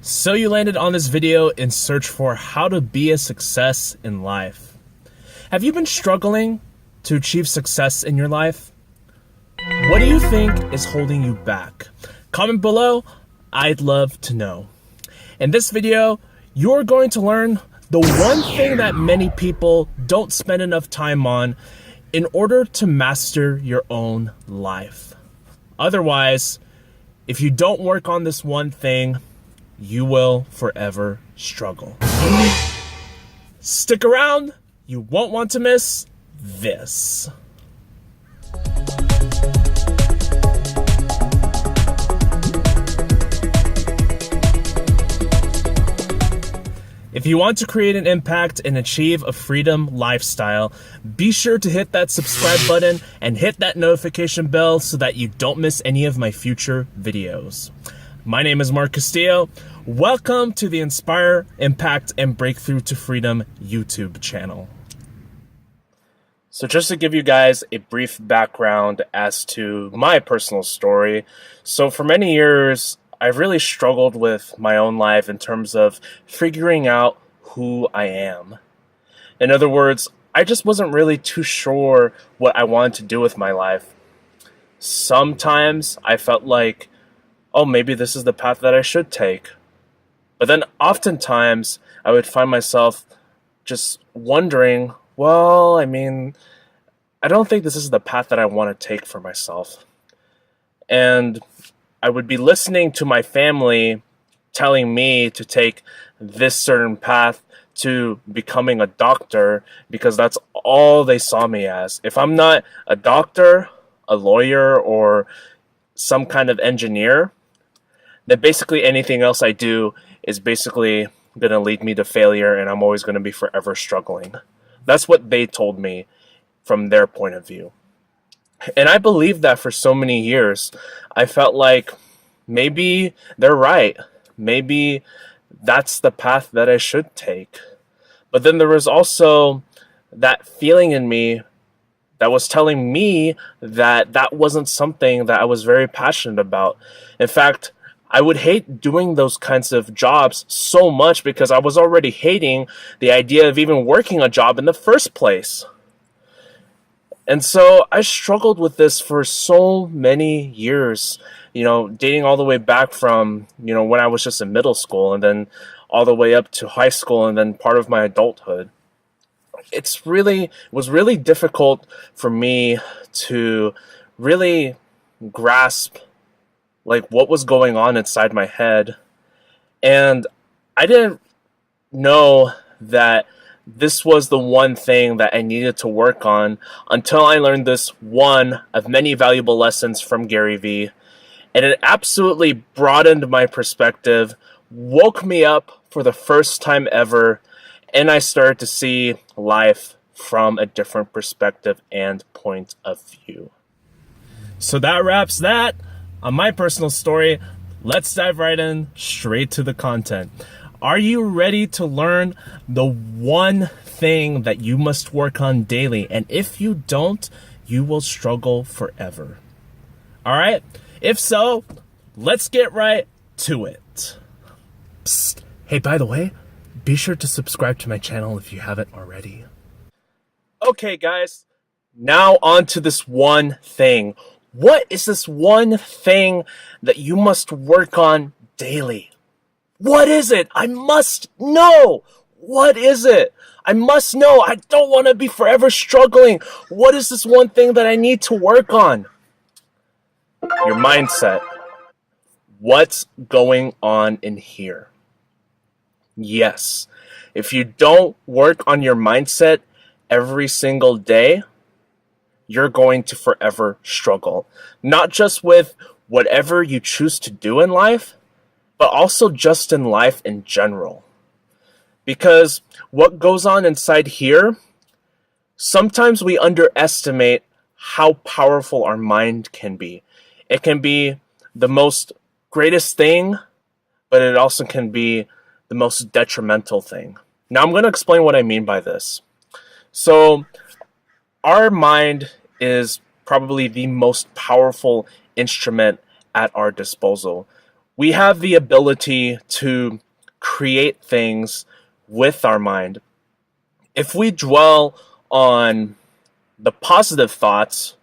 So you landed on this video in search for how to be a success in life. Have you been struggling to achieve success in your life? What do you think is holding you back? Comment below, I'd love to know. In this video, you're going to learn the one thing that many people don't spend enough time on in order to master your own life. Otherwise, if you don't work on this one thing, you will forever struggle. Stick around, you won't want to miss this. If you want to create an impact and achieve a freedom lifestyle, be sure to hit that subscribe button and hit that notification bell so that you don't miss any of my future videos. My name is Mark Castillo. Welcome to the Inspire, Impact, and Breakthrough to Freedom YouTube channel. So just to give you guys a brief background as to my personal story. So for many years, I've really struggled with my own life in terms of figuring out who I am. In other words, I just wasn't really too sure what I wanted to do with my life. Sometimes I felt like, oh, maybe this is the path that I should take. But then oftentimes I would find myself just wondering, well, I don't think this is the path that I want to take for myself. And I would be listening to my family telling me to take this certain path to becoming a doctor because that's all they saw me as. If I'm not a doctor, a lawyer, or some kind of engineer, then basically anything else I do is basically going to lead me to failure and I'm always going to be forever struggling. That's what they told me from their point of view. And I believed that for so many years. I felt like maybe they're right. Maybe that's the path that I should take. But then there was also that feeling in me that was telling me that that wasn't something that I was very passionate about. In fact, I would hate doing those kinds of jobs so much because I was already hating the idea of even working a job in the first place. And so I struggled with this for so many years, dating all the way back from, when I was just in middle school and then all the way up to high school and then part of my adulthood. It was really difficult for me to really grasp what was going on inside my head. And I didn't know that this was the one thing that I needed to work on until I learned this one of many valuable lessons from Gary Vee. And it absolutely broadened my perspective, woke me up for the first time ever, and I started to see life from a different perspective and point of view. So that wraps that on my personal story. Let's dive right in, straight to the content. Are you ready to learn the one thing that you must work on daily? And if you don't, you will struggle forever. All right? If so, let's get right to it. Psst. Hey, by the way, be sure to subscribe to my channel if you haven't already. Okay, guys, now on to this one thing. What is this one thing that you must work on daily? What is it? I must know. What is it? I must know. I don't want to be forever struggling. What is this one thing that I need to work on? Your mindset. What's going on in here? Yes. If you don't work on your mindset every single day, you're going to forever struggle. Not just with whatever you choose to do in life, but also just in life in general. Because what goes on inside here, sometimes we underestimate how powerful our mind can be. It can be the most greatest thing, but it also can be the most detrimental thing. Now I'm going to explain what I mean by this. So our mind is probably the most powerful instrument at our disposal. We have the ability to create things with our mind. If we dwell on the positive thoughts,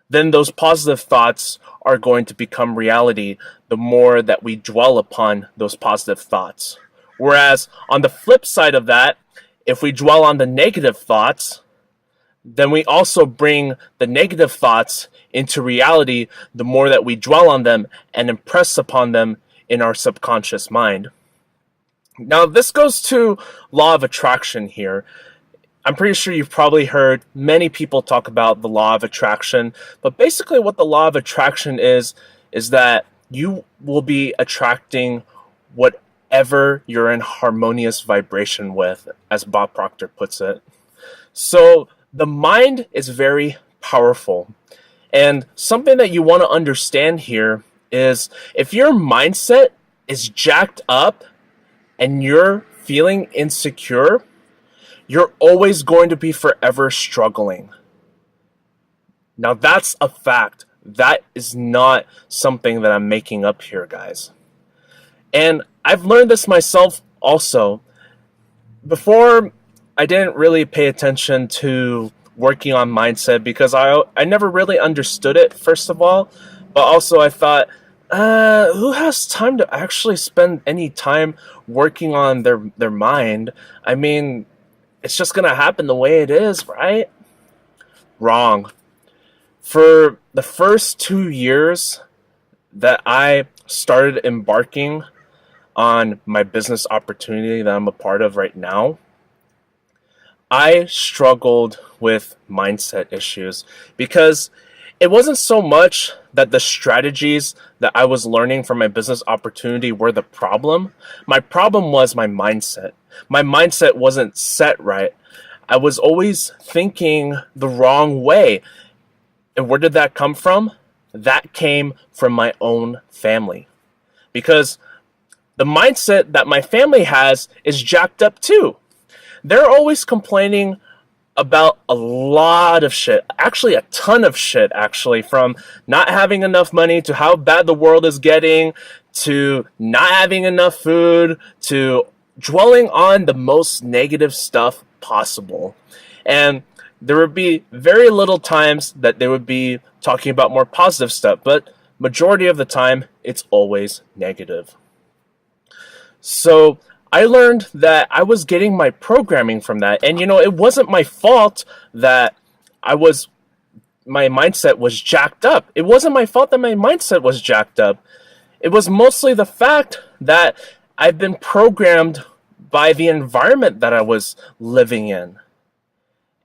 then those positive thoughts are going to become reality the more that we dwell upon those positive thoughts. Whereas on the flip side of that, if we dwell on the negative thoughts, then we also bring the negative thoughts into reality the more that we dwell on them and impress upon them in our subconscious mind. Now, this goes to law of attraction here. I'm pretty sure you've probably heard many people talk about the law of attraction, but basically what the law of attraction is that you will be attracting whatever you're in harmonious vibration with, as Bob Proctor puts it. So the mind is very powerful. And something that you want to understand here is if your mindset is jacked up and you're feeling insecure, you're always going to be forever struggling. Now, that's a fact. That is not something that I'm making up here, guys. And I've learned this myself also. Before, I didn't really pay attention to working on mindset because I never really understood it, first of all. But also I thought, who has time to actually spend any time working on their mind? I mean, it's just going to happen the way it is, right? Wrong. For the first 2 years that I started embarking on my business opportunity that I'm a part of right now, I struggled with mindset issues because it wasn't so much that the strategies that I was learning from my business opportunity were the problem. My problem was my mindset. My mindset wasn't set right. I was always thinking the wrong way. And where did that come from? That came from my own family. Because the mindset that my family has is jacked up too. They're always complaining about a lot of shit. Actually, a ton of shit, actually. From not having enough money to how bad the world is getting to not having enough food to dwelling on the most negative stuff possible. And there would be very little times that they would be talking about more positive stuff. But majority of the time, it's always negative. So I learned that I was getting my programming from that. And, it wasn't my fault that my mindset was jacked up. It wasn't my fault that my mindset was jacked up. It was mostly the fact that I've been programmed by the environment that I was living in.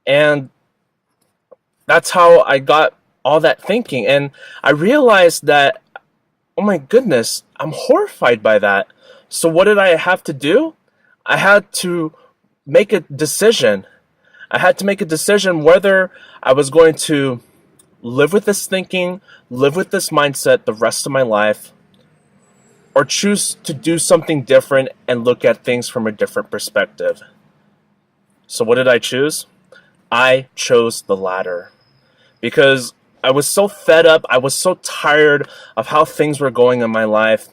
And that's how I got all that thinking. And I realized that, oh my goodness, I'm horrified by that. So what did I have to do? I had to make a decision. I had to make a decision whether I was going to live with this thinking, live with this mindset the rest of my life, or choose to do something different and look at things from a different perspective. So what did I choose? I chose the latter. Because I was so fed up, I was so tired of how things were going in my life.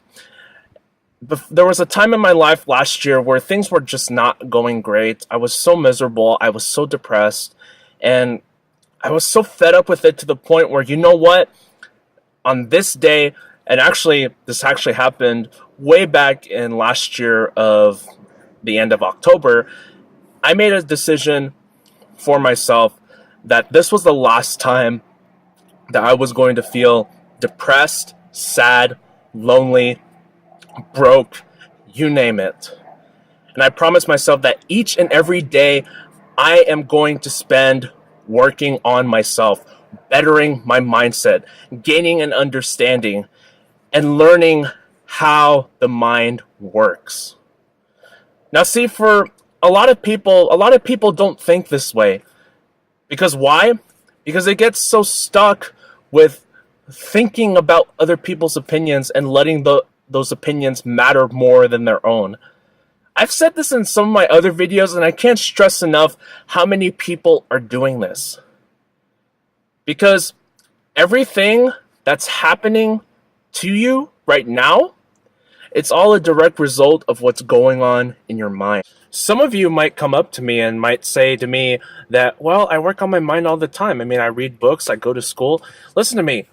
There was a time in my life last year where things were just not going great. I was so miserable. I was so depressed. And I was so fed up with it to the point where, you know what? On this day, and this actually happened way back in last year of the end of October, I made a decision for myself that this was the last time that I was going to feel depressed, sad, lonely, broke, you name it. And I promised myself that each and every day I am going to spend working on myself, bettering my mindset, gaining an understanding, and learning how the mind works. Now see, for a lot of people don't think this way. Because why? Because they get so stuck with thinking about other people's opinions and letting those opinions matter more than their own. I've said this in some of my other videos, and I can't stress enough how many people are doing this. Because everything that's happening to you right now It's all a direct result of what's going on in your mind. Some of you might come up to me and might say to me that, well, I work on my mind all the time. I mean, I read books, I go to school. Listen to me.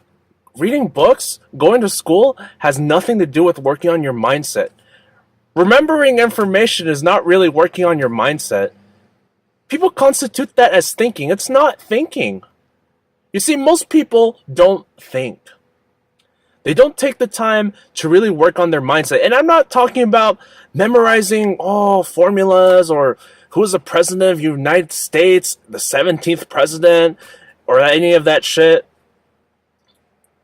Reading books, going to school has nothing to do with working on your mindset. Remembering information is not really working on your mindset. People constitute that as thinking. It's not thinking. You see, most people don't think. They don't take the time to really work on their mindset. And I'm not talking about memorizing formulas or who is the president of the United States, the 17th president, or any of that shit.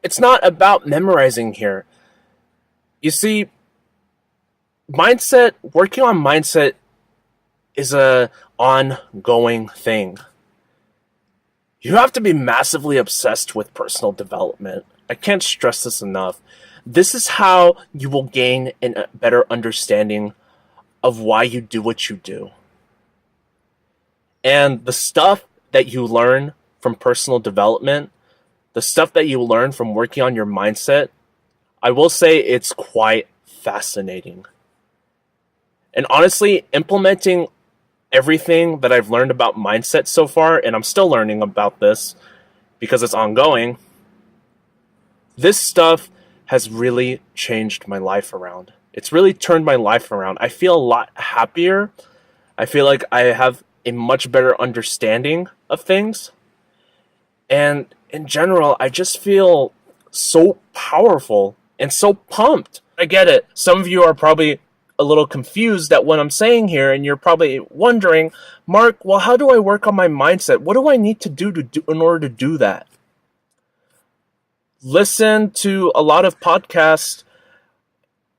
It's not about memorizing here. You see, working on mindset is a ongoing thing. You have to be massively obsessed with personal development. I can't stress this enough. This is how you will gain a better understanding of why you do what you do. And the stuff that you learn from personal development, the stuff that you learn from working on your mindset, I will say it's quite fascinating. And honestly, implementing everything that I've learned about mindset so far, and I'm still learning about this because it's ongoing, this stuff has really changed my life around. It's really turned my life around. I feel a lot happier. I feel like I have a much better understanding of things. And in general, I just feel so powerful and so pumped. I get it. Some of you are probably a little confused at what I'm saying here, and you're probably wondering, Mark, well, how do I work on my mindset? What do I need to do in order to do that? Listen to a lot of podcasts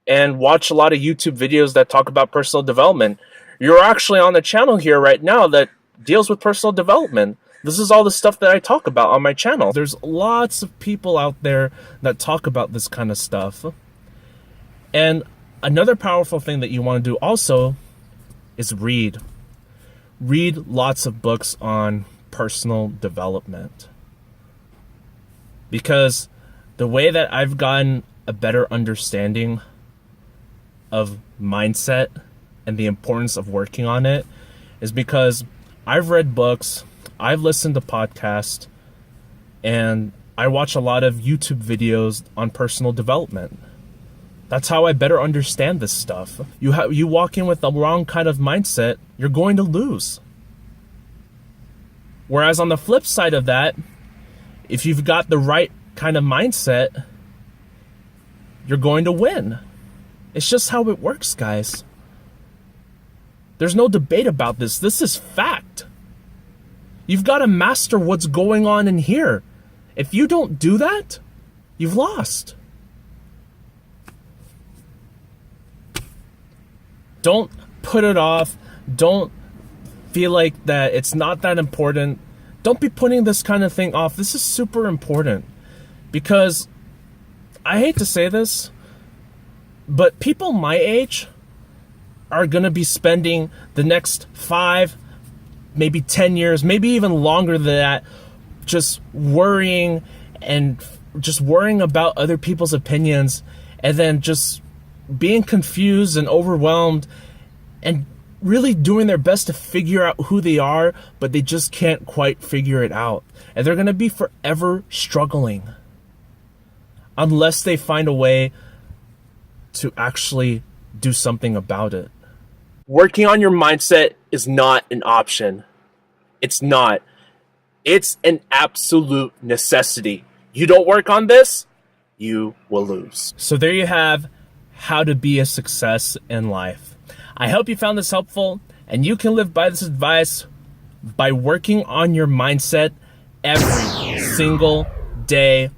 and watch a lot of YouTube videos that talk about personal development. You're actually on the channel here right now that deals with personal development. This is all the stuff that I talk about on my channel. There's lots of people out there that talk about this kind of stuff. And another powerful thing that you want to do also is read. Read lots of books on personal development. Because the way that I've gotten a better understanding of mindset and the importance of working on it is because I've read books, I've listened to podcasts, and I watch a lot of YouTube videos on personal development. That's how I better understand this stuff. You walk in with the wrong kind of mindset, you're going to lose. Whereas on the flip side of that, if you've got the right kind of mindset, you're going to win. It's just how it works, guys. There's no debate about this. This is fact. You've got to master what's going on in here. If you don't do that, you've lost. Don't put it off. Don't feel like that it's not that important. Don't be putting this kind of thing off. This is super important. Because, I hate to say this, but people my age are going to be spending the next 5, maybe 10 years, maybe even longer than that, just worrying about other people's opinions, and then just being confused and overwhelmed and really doing their best to figure out who they are, but they just can't quite figure it out. And they're going to be forever struggling unless they find a way to actually do something about it. Working on your mindset is not an option. It's not. It's an absolute necessity. You don't work on this, you will lose. So there you have how to be a success in life. I hope you found this helpful, and you can live by this advice by working on your mindset every single day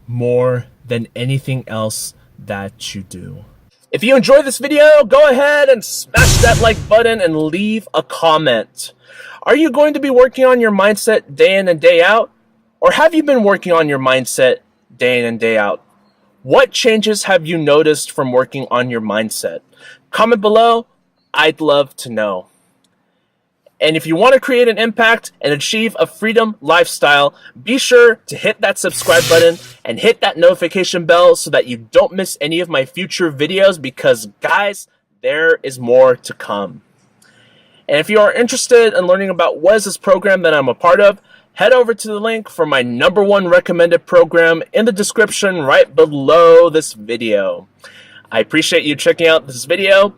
more than anything else that you do. If you enjoyed this video, go ahead and smash that like button and leave a comment. Are you going to be working on your mindset day in and day out? Or have you been working on your mindset day in and day out? What changes have you noticed from working on your mindset? Comment below. I'd love to know. And if you want to create an impact and achieve a freedom lifestyle, be sure to hit that subscribe button and hit that notification bell so that you don't miss any of my future videos, because guys, there is more to come. And if you are interested in learning about what is this program that I'm a part of, head over to the link for my #1 recommended program in the description right below this video. I appreciate you checking out this video.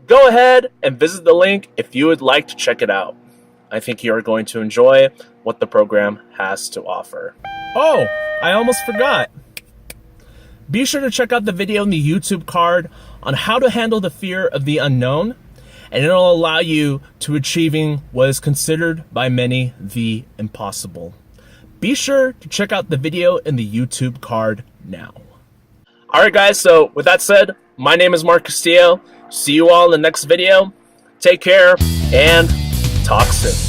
Go ahead and visit the link if you would like to check it out. I think you are going to enjoy what the program has to offer. Oh, I almost forgot. Be sure to check out the video in the YouTube card on how to handle the fear of the unknown, and it'll allow you to achieving what is considered by many the impossible. Be sure to check out the video in the YouTube card now. Alright guys, so with that said, my name is Mark Castillo. See you all in the next video. Take care and talk soon.